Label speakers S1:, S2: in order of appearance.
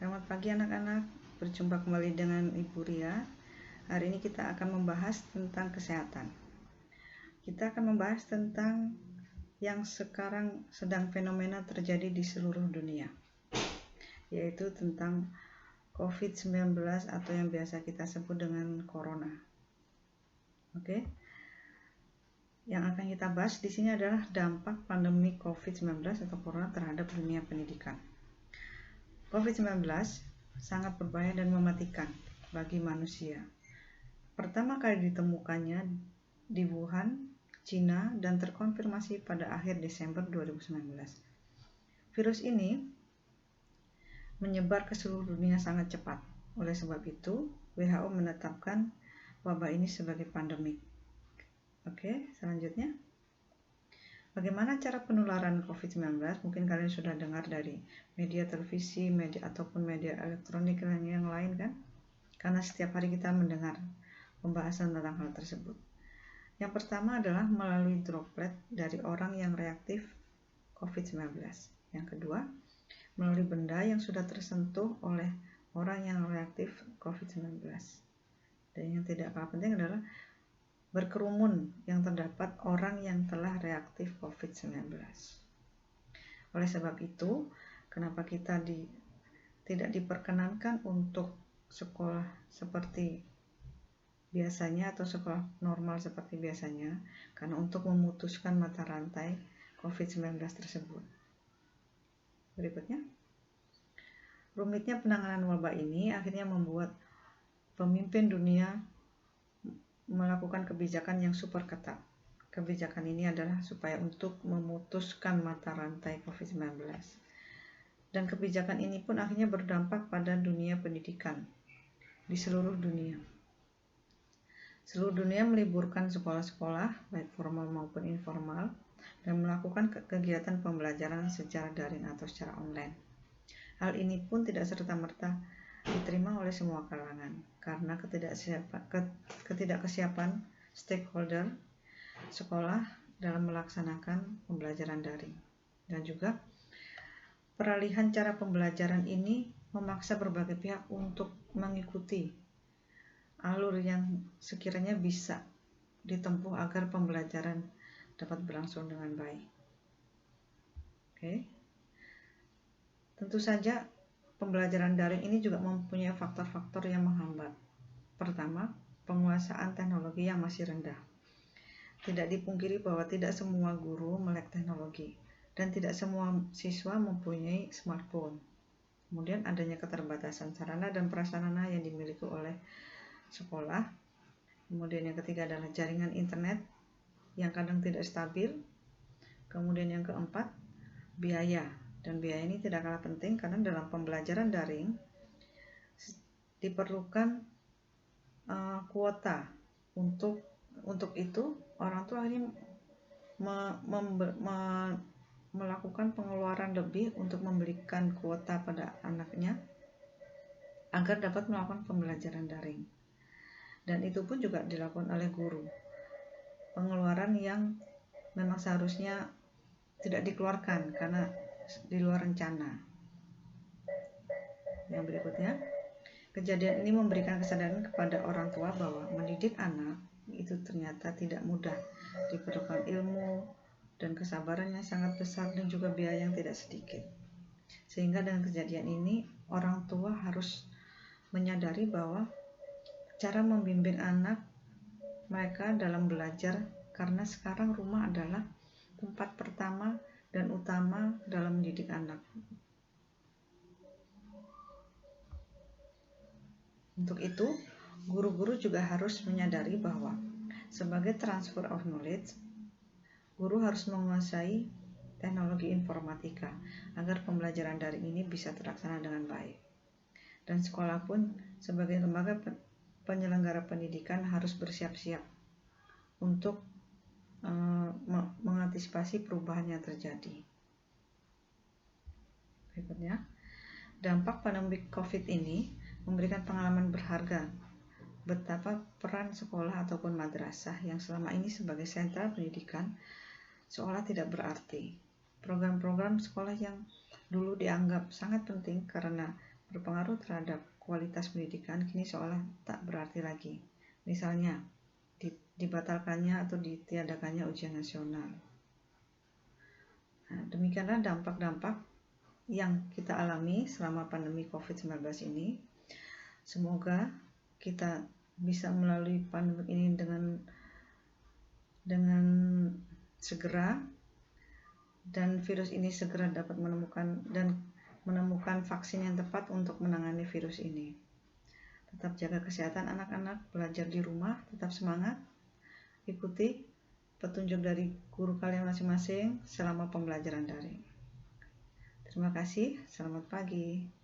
S1: Selamat pagi anak-anak, berjumpa kembali dengan Ibu Ria. Hari ini kita akan membahas tentang kesehatan. Kita akan membahas tentang yang sekarang sedang fenomena terjadi di seluruh dunia, yaitu tentang COVID-19 atau yang biasa kita sebut dengan Corona. Oke. Yang akan kita bahas di sini adalah dampak pandemi COVID-19 atau Corona terhadap dunia pendidikan. COVID-19 sangat berbahaya dan mematikan bagi manusia. Pertama kali ditemukannya di Wuhan, Cina, dan terkonfirmasi pada akhir Desember 2019. Virus ini menyebar ke seluruh dunia sangat cepat. Oleh sebab itu, WHO menetapkan wabah ini sebagai pandemik. Oke, selanjutnya. Bagaimana cara penularan COVID-19? Mungkin kalian sudah dengar dari media televisi, media ataupun media elektronik yang lain kan? Karena setiap hari kita mendengar pembahasan tentang hal tersebut. Yang pertama adalah melalui droplet dari orang yang reaktif COVID-19. Yang kedua, melalui benda yang sudah tersentuh oleh orang yang reaktif COVID-19. Dan yang tidak kalah penting adalah berkerumun yang terdapat orang yang telah reaktif COVID-19. Oleh sebab itu, kenapa kita tidak diperkenankan untuk sekolah seperti biasanya atau sekolah normal seperti biasanya, karena untuk memutuskan mata rantai COVID-19 tersebut. Berikutnya, rumitnya penanganan wabah ini akhirnya membuat pemimpin dunia melakukan kebijakan yang super ketat. Kebijakan ini adalah supaya untuk memutuskan mata rantai COVID-19. Dan kebijakan ini pun akhirnya berdampak pada dunia pendidikan di seluruh dunia. Seluruh dunia meliburkan sekolah-sekolah, baik formal maupun informal, dan melakukan kegiatan pembelajaran secara daring atau secara online. Hal ini pun tidak serta-merta diterima oleh semua kalangan karena ketidakkesiapan stakeholder sekolah dalam melaksanakan pembelajaran daring, dan juga peralihan cara pembelajaran ini memaksa berbagai pihak untuk mengikuti alur yang sekiranya bisa ditempuh agar pembelajaran dapat berlangsung dengan baik. Oke. Tentu saja pembelajaran daring ini juga mempunyai faktor-faktor yang menghambat. Pertama, penguasaan teknologi yang masih rendah. Tidak dipungkiri bahwa tidak semua guru melek teknologi dan tidak semua siswa mempunyai smartphone. Kemudian adanya keterbatasan sarana dan prasarana yang dimiliki oleh sekolah. Kemudian yang ketiga adalah jaringan internet yang kadang tidak stabil. Kemudian yang keempat, biaya. Dan biaya ini tidak kalah penting karena dalam pembelajaran daring diperlukan kuota. Untuk itu orang tua ini melakukan pengeluaran lebih untuk membelikan kuota pada anaknya agar dapat melakukan pembelajaran daring. Dan itu pun juga dilakukan oleh guru. Pengeluaran yang memang seharusnya tidak dikeluarkan karena di luar rencana. Yang berikutnya, kejadian ini memberikan kesadaran kepada orang tua bahwa mendidik anak itu ternyata tidak mudah, diperlukan ilmu dan kesabaran yang sangat besar dan juga biaya yang tidak sedikit. Sehingga dengan kejadian ini, orang tua harus menyadari bahwa cara membimbing anak mereka dalam belajar, karena sekarang rumah adalah tempat pertama dan utama dalam mendidik anak. Untuk itu, guru-guru juga harus menyadari bahwa sebagai transfer of knowledge, guru harus menguasai teknologi informatika agar pembelajaran daring ini bisa terlaksana dengan baik. Dan sekolah pun sebagai lembaga penyelenggara pendidikan harus bersiap-siap untuk mengantisipasi perubahan yang terjadi. Berikutnya, dampak pandemi COVID ini memberikan pengalaman berharga betapa peran sekolah ataupun madrasah yang selama ini sebagai sentral pendidikan seolah tidak berarti. Program-program sekolah yang dulu dianggap sangat penting karena berpengaruh terhadap kualitas pendidikan kini seolah tak berarti lagi. Misalnya, dibatalkannya atau ditiadakannya ujian nasional. Nah, demikianlah dampak-dampak yang kita alami selama pandemi COVID-19 ini. Semoga kita bisa melalui pandemi ini dengan segera, dan virus ini segera dapat menemukan vaksin yang tepat untuk menangani virus ini. Tetap jaga kesehatan anak-anak, belajar di rumah, tetap semangat, ikuti petunjuk dari guru kalian masing-masing selama pembelajaran daring. Terima kasih, selamat pagi.